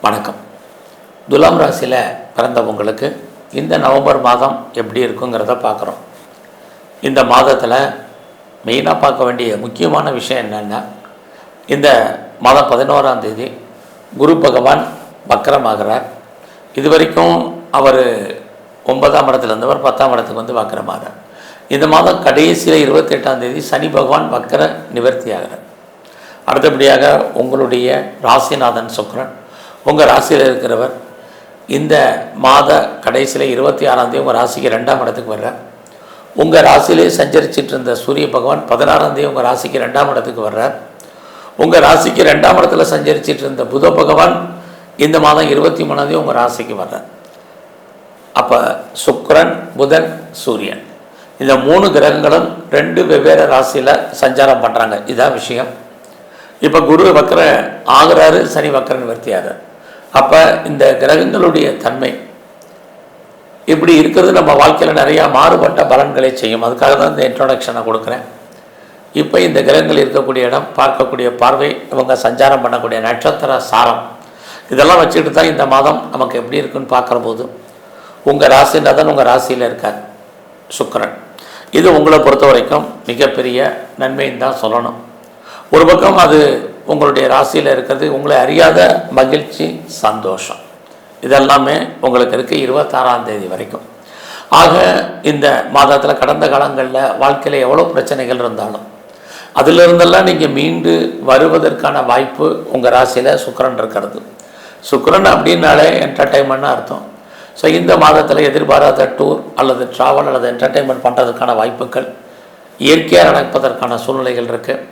வணக்கம். துலாம் ராசியில் பிறந்தவங்களுக்கு இந்த நவம்பர் மாதம் எப்படி இருக்குங்கிறத பார்க்குறோம். இந்த மாதத்தில் மெயினாக பார்க்க வேண்டிய முக்கியமான விஷயம் என்னென்னா, இந்த மாதம் 11ஆம் தேதி குரு பகவான் வக்கரமாகிறார். இது வரைக்கும் அவர் 9ஆம் இடத்துல இருந்தவர் 10ஆம் இடத்துக்கு வந்து வக்கரமாகிறார். இந்த மாதம் கடைசியில் 28ஆம் தேதி சனி பகவான் வக்கர நிவர்த்தி ஆகிறார். அடுத்தபடியாக உங்களுடைய ராசிநாதன் சுக்கிரன் உங்கள் ராசியில் இருக்கிறவர் இந்த மாத கடைசியில் 26ஆம் தேதி உங்கள் ராசிக்கு 2ஆம் இடத்துக்கு வர்றார். உங்கள் ராசியிலே சஞ்சரிச்சிட்டு இருந்த சூரிய பகவான் 16ஆம் தேதி உங்கள் ராசிக்கு 2ஆம் இடத்துக்கு வர்றார். உங்கள் ராசிக்கு 2ஆம் இடத்துல சஞ்சரிச்சிட்டு இருந்த புத பகவான் இந்த மாதம் 23ஆம் தேதி உங்கள் ராசிக்கு வர்றார். அப்போ சுக்கிரன், புதன், சூரியன் இந்த 3 கிரகங்களும் 2 வெவ்வேறு ராசியில் சஞ்சாரம் பண்ணுறாங்க. இதுதான் விஷயம். இப்போ குரு வக்கர ஆகிறாரு, சனி வக்கர நிவர்த்தி ஆகிறார். அப்போ இந்த கிரகங்களுடைய தன்மை இப்படி இருக்கிறது நம்ம வாழ்க்கையில் நிறையா மாறுபட்ட பலன்களை செய்யும். அதுக்காக தான் இந்த இன்ட்ரோடக்ஷனை கொடுக்குறேன். இப்போ இந்த கிரகங்கள் இருக்கக்கூடிய இடம், பார்க்கக்கூடிய பார்வை, இவங்க சஞ்சாரம் பண்ணக்கூடிய நட்சத்திர சாரம், இதெல்லாம் வச்சுக்கிட்டு தான் இந்த மாதம் நமக்கு எப்படி இருக்குன்னு பார்க்குற போது உங்கள் ராசின்றதான் உங்கள் ராசியில் இருக்கார் சுக்கிரன். இது உங்களை பொறுத்த வரைக்கும் மிகப்பெரிய நன்மைன்னு தான் சொல்லணும். ஒரு பக்கம் அது உங்களுடைய ராசியில் இருக்கிறது உங்களை அறியாத மகிழ்ச்சி, சந்தோஷம், இதெல்லாமே உங்களுக்கு இருக்குது 26ஆம் தேதி வரைக்கும். ஆக இந்த மாதத்தில் கடந்த காலங்களில் வாழ்க்கையில் எவ்வளோ பிரச்சனைகள் இருந்தாலும் அதிலிருந்தெல்லாம் நீங்கள் மீண்டு வருவதற்கான வாய்ப்பு உங்கள் ராசியில் சுக்கிரன் இருக்கிறது. சுக்கிரன் அப்படின்னாலே என்டர்டைன்மெண்ட்னு அர்த்தம். ஸோ இந்த மாதத்தில் எதிர்பாராத டூர் அல்லது ட்ராவல் அல்லது என்டர்டைன்மெண்ட் பண்ணுறதுக்கான வாய்ப்புகள், இயற்கையாக நடப்பதற்கான சூழ்நிலைகள் இருக்குது.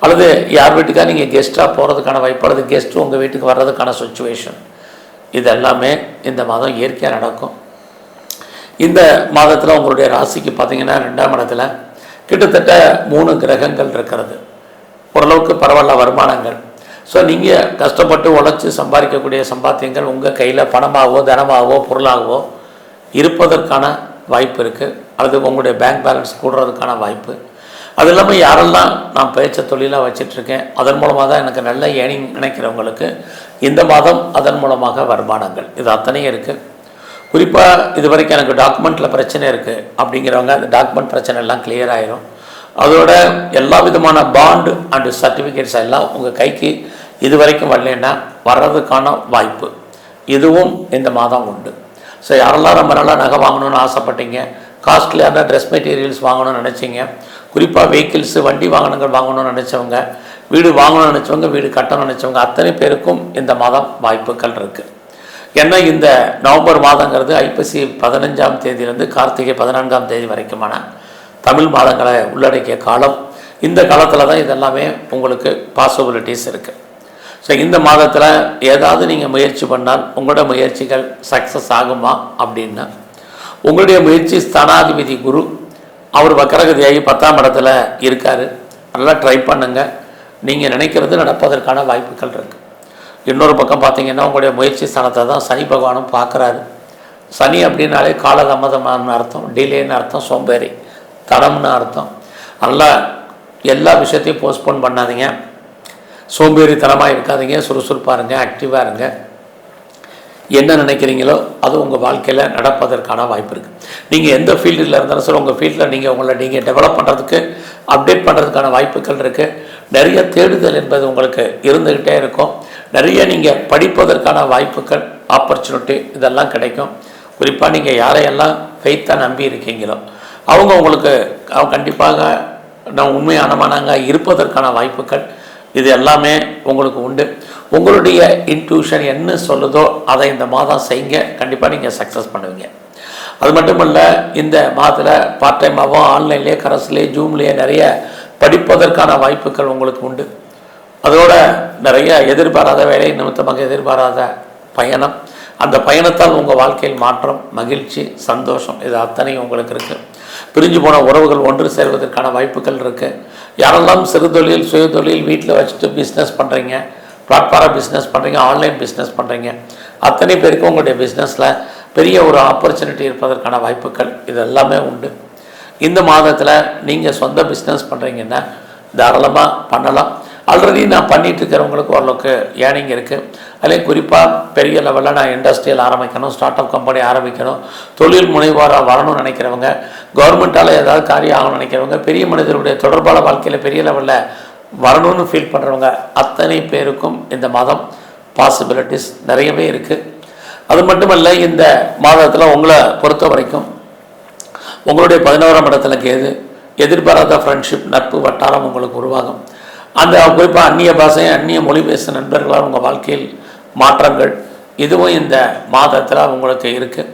அல்லது யார் வீட்டுக்காக நீங்கள் கெஸ்ட்டாக போகிறதுக்கான வாய்ப்பு, அல்லது கெஸ்ட்டு உங்கள் வீட்டுக்கு வர்றதுக்கான சுச்சுவேஷன், இது எல்லாமே இந்த மாதம் இயற்கையாக நடக்கும். இந்த மாதத்தில் உங்களுடைய ராசிக்கு பார்த்திங்கன்னா 2ஆம் இடத்துல கிட்டத்தட்ட 3 கிரகங்கள் இருக்கிறது. ஓரளவுக்கு பரவாயில்ல வருமானங்கள். ஸோ நீங்கள் கஷ்டப்பட்டு உழைச்சி சம்பாதிக்கக்கூடிய சம்பாத்தியங்கள் உங்கள் கையில் பணமாகவோ தனமாகவோ பொருளாகவோ இருப்பதற்கான வாய்ப்பு இருக்குது. அல்லது உங்களுடைய பேங்க் பேலன்ஸ் கூடுறதுக்கான வாய்ப்பு. அது இல்லாமல் யாரெல்லாம் நான் பேச்ச தொழிலாக வச்சிட்ருக்கேன், அதன் மூலமாக தான் எனக்கு நல்ல ஏர்னிங் நினைக்கிறவங்களுக்கு இந்த மாதம் அதன் மூலமாக வருமானங்கள், இது அத்தனையும் இருக்குது. குறிப்பாக இது வரைக்கும் எனக்கு டாக்குமெண்ட்டில் பிரச்சனை இருக்குது அப்படிங்கிறவங்க அந்த டாக்குமெண்ட் பிரச்சனை எல்லாம் கிளியர் ஆகிரும். அதோட எல்லா விதமான பாண்டு அண்டு சர்டிஃபிகேட்ஸ் எல்லாம் உங்கள் கைக்கு இது வரைக்கும் வரலன்னா வர்றதுக்கான வாய்ப்பு இதுவும் இந்த மாதம் உண்டு. ஸோ யாரெல்லாம் ரொம்ப நல்லா நகை வாங்கணும்னு ஆசைப்பட்டீங்க, காஸ்ட்லியான ட்ரெஸ் மெட்டீரியல்ஸ் வாங்கணும்னு நினச்சிங்க, குறிப்பாக வெஹிக்கிள்ஸு வண்டி வாகனங்கள் வாங்கணும்னு நினச்சவங்க, வீடு வாங்கணும்னு நினச்சவங்க, வீடு கட்டணும்னு நினச்சவங்க அத்தனை பேருக்கும் இந்த மாதம் வாய்ப்புகள் இருக்குது. ஏன்னா இந்த நவம்பர் மாதங்கிறது ஐப்பசி 15ஆம் தேதியிலேருந்து கார்த்திகை 14ஆம் தேதி வரைக்குமான தமிழ் மாதங்களை உள்ளடக்கிய காலம். இந்த காலத்தில் தான் இதெல்லாமே உங்களுக்கு பாசிபிலிட்டிஸ் இருக்குது. ஸோ இந்த மாதத்தில் ஏதாவது நீங்கள் முயற்சி பண்ணால் உங்களோட முயற்சிகள் சக்ஸஸ் ஆகுமா அப்படின்னா, உங்களுடைய முயற்சி ஸ்தானாதிபதி குரு அவர் வக்கரகதியாகி 10ஆம் இடத்துல இருக்கார். நல்லா ட்ரை பண்ணுங்கள், நீங்கள் நினைக்கிறது நடப்பதற்கான வாய்ப்புகள் இருக்குது. இன்னொரு பக்கம் பார்த்திங்கன்னா உங்களுடைய முயற்சி ஸ்தானத்தை தான் சனி பகவானும் பார்க்குறாரு. சனி அப்படின்னாலே காலதாமதமான அர்த்தம், டிலேன்னு அர்த்தம், சோம்பேறி தடம்னு அர்த்தம். நல்லா எல்லா விஷயத்தையும் போஸ்ட்போன் பண்ணாதீங்க, சோம்பேறித்தனமாக இருக்காதீங்க, சுறுசுறுப்பாக இருங்க, ஆக்டிவாக இருங்க. என்ன நினைக்கிறீங்களோ அது உங்கள் வாழ்க்கையில் நடப்பதற்கான வாய்ப்பு இருக்குது. நீங்கள் எந்த ஃபீல்டில் இருந்தாலும் சரி உங்கள் ஃபீல்டில் நீங்கள் டெவலப் பண்ணுறதுக்கு, அப்டேட் பண்ணுறதுக்கான வாய்ப்புகள் இருக்குது. நிறைய தேடுதல் என்பது உங்களுக்கு இருந்துக்கிட்டே இருக்கும். நிறைய நீங்கள் படிப்பதற்கான வாய்ப்புகள், ஆப்பர்ச்சுனிட்டி இதெல்லாம் கிடைக்கும். குறிப்பாக நீங்கள் யாரையெல்லாம் ஃபெய்த்தாக நம்பி இருக்கீங்களோ அவங்க உங்களுக்கு கண்டிப்பாக நான் உண்மையானவனாக இருப்பதற்கான வாய்ப்புகள் இது எல்லாமே உங்களுக்கு உண்டு. உங்களுடைய இன்ட்யூஷன் என்ன சொல்லுதோ அதை இந்த மாதம் செய்யுங்க, கண்டிப்பாக நீங்கள் சக்ஸஸ் பண்ணுவீங்க. அது மட்டும் இல்லை, இந்த மாதத்தில் பார்ட் டைமாகவும் ஆன்லைன்லேயே, கரஸ்லேயே, ஜூம்லேயே நிறைய படிப்பதற்கான வாய்ப்புகள் உங்களுக்கு உண்டு. அதோட நிறைய எதிர்பாராத வேலை நிமித்தமாக எதிர்பாராத பயணம், அந்த பயணத்தால் உங்கள் வாழ்க்கையில் மாற்றம், மகிழ்ச்சி, சந்தோஷம் இது அத்தனையும் உங்களுக்கு இருக்குது. பிரிஞ்சு போன உறவுகள் ஒன்று சேர்வதற்கான வாய்ப்புகள் இருக்குது. யாரெல்லாம் சிறு தொழில், சுய தொழில் வீட்டில் வச்சுட்டு பிஸ்னஸ் பண்ணுறீங்க, பிளாட்ஃபாராக பிஸ்னஸ் பண்ணுறீங்க, ஆன்லைன் பிஸ்னஸ் பண்ணுறீங்க, அத்தனை பேருக்கு உங்களுடைய பிஸ்னஸில் பெரிய ஒரு ஆப்பர்ச்சுனிட்டி இருப்பதற்கான வாய்ப்புகள் இது எல்லாமே உண்டு. இந்த மாதத்தில் நீங்கள் சொந்த பிஸ்னஸ் பண்ணுறீங்கன்னா தாராளமாக பண்ணலாம். ஆல்ரெடி நான் பண்ணிகிட்டு இருக்கிறவங்களுக்கு ஓரளவுக்கு ஏர்னிங் இருக்குது. அதிலே குறிப்பாக பெரிய லெவலில் நான் இண்டஸ்ட்ரியல் ஆரம்பிக்கணும், ஸ்டார்ட் அப் கம்பெனி ஆரம்பிக்கணும், தொழில் முனைவோராக வரணும்னு நினைக்கிறவங்க, கவர்மெண்ட்டால் ஏதாவது காரியம் ஆகணும்னு நினைக்கிறவங்க, பெரிய மனிதர்களுடைய தொடர்பான வாழ்க்கையில் பெரிய லெவலில் வரணும்னு ஃபீல் பண்ணுறவங்க அத்தனை பேருக்கும் இந்த மாதம் பாசிபிலிட்டிஸ் நிறையவே இருக்குது. அது மட்டுமல்ல, இந்த மாதத்தில் உங்களை பொறுத்த வரைக்கும் உங்களுடைய 11ஆம் இடத்துல கேது, எதிர்பாராத ஃப்ரெண்ட்ஷிப் நட்பு வட்டாரம் உங்களுக்கு உருவாகும். அந்த குறிப்பாக அந்நிய பாஷை அந்நிய மொழி பேசும் நண்பர்களால் உங்கள் வாழ்க்கையில் மாற்றங்கள் இதுவும் இந்த மாதத்தில் உங்களுக்கு இருக்குது.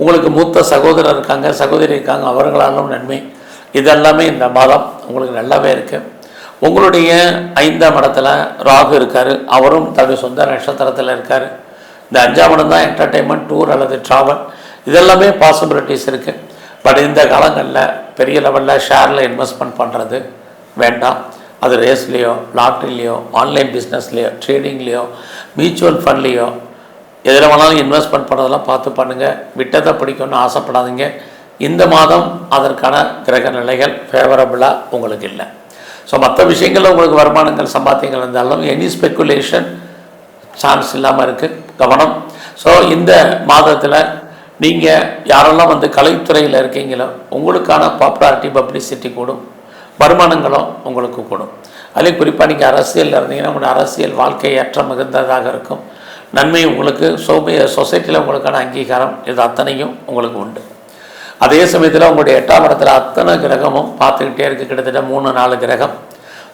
உங்களுக்கு மூத்த சகோதரர் இருக்காங்க, சகோதரி இருக்காங்க, அவர்களாலும் நன்மை. இதெல்லாமே இந்த மாதம் உங்களுக்கு நல்லாவே இருக்குது. உங்களுடைய 5ஆம் இடத்துல ராகு இருக்கார், அவரும் தன்னுடைய சொந்த நட்சத்திரத்தில் இருக்கார். இந்த 5ஆம் இடம் தான் என்டர்டெயின்மெண்ட், டூர் அல்லது ட்ராவல், இதெல்லாமே பாசிபிலிட்டிஸ் இருக்குது. பட் இந்த காலங்களில் பெரிய லெவலில் ஷேரில் இன்வெஸ்ட்மெண்ட் பண்ணுறது வேண்டாம். அது ரேஸ்லேயோ, லாட்ரிலேயோ, ஆன்லைன் பிஸ்னஸ்லேயோ, ட்ரேடிங்லேயோ, மியூச்சுவல் ஃபண்ட்லேயோ எதில் வேணாலும் இன்வெஸ்ட்மெண்ட் பண்ணுறதெல்லாம் பார்த்து பண்ணுங்கள். விட்டதை பிடிக்கும்னு ஆசைப்படாதீங்க. இந்த மாதம் அதற்கான கிரக நிலைகள் ஃபேவரபுளாக உங்களுக்கு இல்லை. ஸோ மற்ற விஷயங்களில் உங்களுக்கு வருமானங்கள் சம்பாத்தியங்கள் இருந்தாலும் எனி ஸ்பெக்குலேஷன் சான்ஸ் இல்லாமல் இருக்குது, கவனம். ஸோ இந்த மாதத்தில் நீங்கள் யாரெல்லாம் கலைத்துறையில் இருக்கீங்களோ உங்களுக்கான பாப்புலாரிட்டி பப்ளிசிட்டி கூடும், வருமானங்களும் உங்களுக்கு கூடும். அதுலேயும் குறிப்பாக நீங்கள் அரசியலில் இருந்தீங்கன்னா உங்களுடைய அரசியல் வாழ்க்கை ஏற்றம் மிகுந்ததாக இருக்கும். நன்மை உங்களுக்கு சொசைட்டியில் உங்களுக்கான அங்கீகாரம் இது அத்தனையும் உங்களுக்கு உண்டு. அதே சமயத்தில் உங்களுடைய 8ஆம் இடத்துல அத்தனை கிரகமும் பார்த்துக்கிட்டே இருக்குது. கிட்டத்தட்ட 3-4 கிரகம்.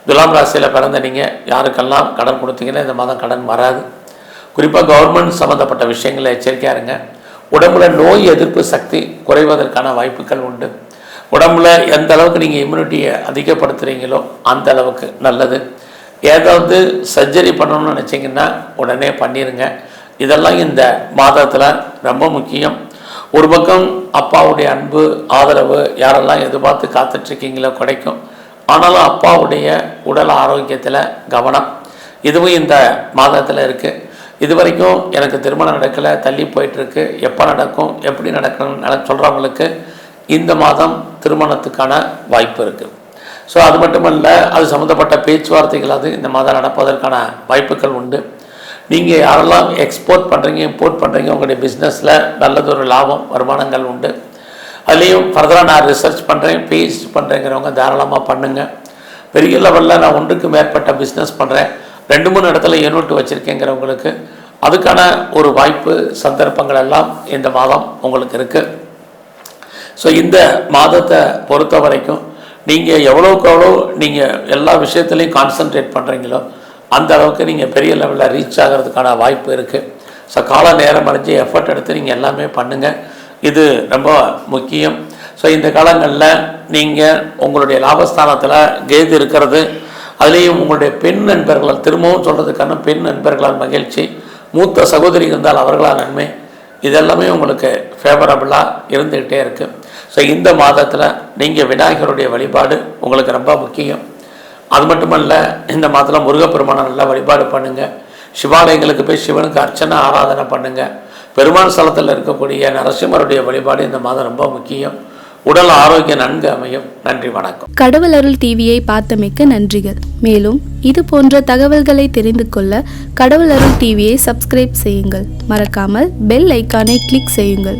துலாம் ராசியில் பிறந்த நீங்கள் யாருக்கெல்லாம் கடன் கொடுத்தீங்கன்னா இந்த மாதம் கடன் வராது. குறிப்பாக கவர்மெண்ட் சம்மந்தப்பட்ட விஷயங்களில் எச்சரிக்கையாக இருங்க. உடம்புல நோய் எதிர்ப்பு சக்தி குறைவதற்கான வாய்ப்புகள் உண்டு. உடம்புல எந்த அளவுக்கு நீங்கள் இம்யூனிட்டியை அதிகப்படுத்துகிறீங்களோ அந்த அளவுக்கு நல்லது. ஏதாவது சர்ஜரி பண்ணணும்னு நினச்சிங்கன்னா உடனே பண்ணிடுங்க. இதெல்லாம் இந்த மாதத்தில் ரொம்ப முக்கியம். ஒரு பக்கம் அப்பாவுடைய அன்பு ஆதரவு யாரெல்லாம் எதிர்பார்த்து காத்துட்ருக்கீங்களோ கிடைக்கும். ஆனாலும் அப்பாவுடைய உடல் ஆரோக்கியத்தில் கவனம் இதுவும் இந்த மாதத்தில் இருக்குது. இது வரைக்கும் எனக்கு திருமணம் நடக்கலை, தள்ளி போயிட்டுருக்கு, எப்போ நடக்கும், எப்படி நடக்கணும்னு சொல்கிறவங்களுக்கு இந்த மாதம் திருமணத்துக்கான வாய்ப்பு இருக்குது. ஸோ அது மட்டுமல்ல, அது சம்மந்தப்பட்ட பேச்சுவார்த்தைகளாவது இந்த மாதம் நடப்பதற்கான வாய்ப்புகள் உண்டு. நீங்கள் யாரெல்லாம் எக்ஸ்போர்ட் பண்ணுறீங்க, இம்போர்ட் பண்ணுறீங்க, உங்களுடைய பிஸ்னஸில் நல்லதொரு லாபம் வருமானங்கள் உண்டு. அதுலேயும் ஃபர்தராக நான் ரிசர்ச் பண்ணுறேன், பிஹெச்டி பண்ணுறேங்கிறவங்க தாராளமாக பண்ணுங்கள். பெரிய லெவலில் நான் 1க்கு மேற்பட்ட பிஸ்னஸ் பண்ணுறேன், 2-3 இடத்துல யூனிட் வச்சுருக்கேங்கிறவங்களுக்கு அதுக்கான ஒரு வாய்ப்பு சந்தர்ப்பங்கள் எல்லாம் இந்த மாதம் உங்களுக்கு இருக்குது. ஸோ இந்த மாதத்தை பொறுத்த வரைக்கும் நீங்கள் எவ்வளோக்கு எவ்வளோ நீங்கள் எல்லா விஷயத்துலையும் கான்சன்ட்ரேட் பண்ணுறீங்களோ அந்த அளவுக்கு நீங்கள் பெரிய லெவலில் ரீச் ஆகிறதுக்கான வாய்ப்பு இருக்குது. ஸோ கால நேரம் அடைஞ்சு எஃபர்ட் எடுத்து நீங்கள் எல்லாமே பண்ணுங்கள், இது ரொம்ப முக்கியம். ஸோ இந்த காலங்களில் நீங்கள் உங்களுடைய லாபஸ்தானத்தில் கேது இருக்கிறது, அதுலேயும் உங்களுடைய பெண் நண்பர்களால், திரும்பவும் சொல்கிறதுக்கான பெண் நண்பர்களால் மகிழ்ச்சி, மூத்த சகோதரி இருந்தால் அவர்களால் நன்மை, இதெல்லாமே உங்களுக்கு ஃபேவரபுளாக இருந்துக்கிட்டே இருக்குது. ஸோ இந்த மாதத்தில் நீங்கள் விநாயகருடைய வழிபாடு உங்களுக்கு ரொம்ப முக்கியம். அது மட்டுமல்ல, இந்த மாதத்தில் முருகப்பெருமானை நல்லா வழிபாடு பண்ணுங்கள். சிவாலயங்களுக்கு போய் சிவனுக்கு அர்ச்சனை ஆராதனை பண்ணுங்கள். பெருமாள் ஸ்தலத்தில் இருக்கக்கூடிய நரசிம்மருடைய வழிபாடு இந்த மாதம் ரொம்ப முக்கியம். உடல் ஆரோக்கியம் நன்கு அமையும். நன்றி, வணக்கம். கடவுள் அருள் டிவியை பார்த்தமைக்கு நன்றிகள். மேலும் இது போன்ற தகவல்களை தெரிந்து கொள்ள கடவுள் அருள் டிவியை சப்ஸ்கிரைப் செய்யுங்கள். மறக்காமல் பெல் ஐக்கானை கிளிக் செய்யுங்கள்.